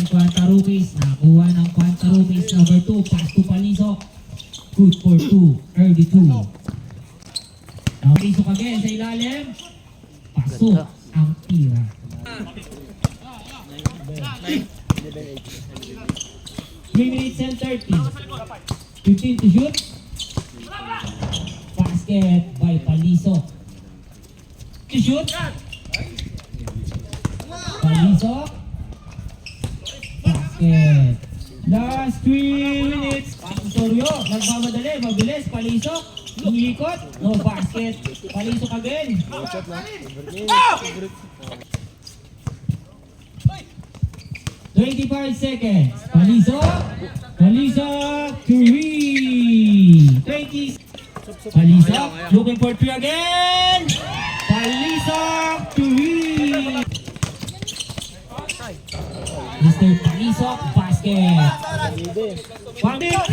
ng Quantarumis. Nakuha ng Quantarumis. Number 2. Pass to Palisok. Good for 2. Early 2. Palisok again sa ilalim. Pasok ang tira. 3 minutes and 30. 15 to shoot. Basket by Palisok. To shoot. Palisok. Basket. Last 3 minutes. Pasusoryo. Nagmamadali. Mabilis. Palisok. Umiikot. No basket. Palisok again. 25 seconds. Palisok. Palisok. 3. 20. Palisok. Looking for 3 again. Palisok. 3. Mr. Palisok. Basket. 1 minute.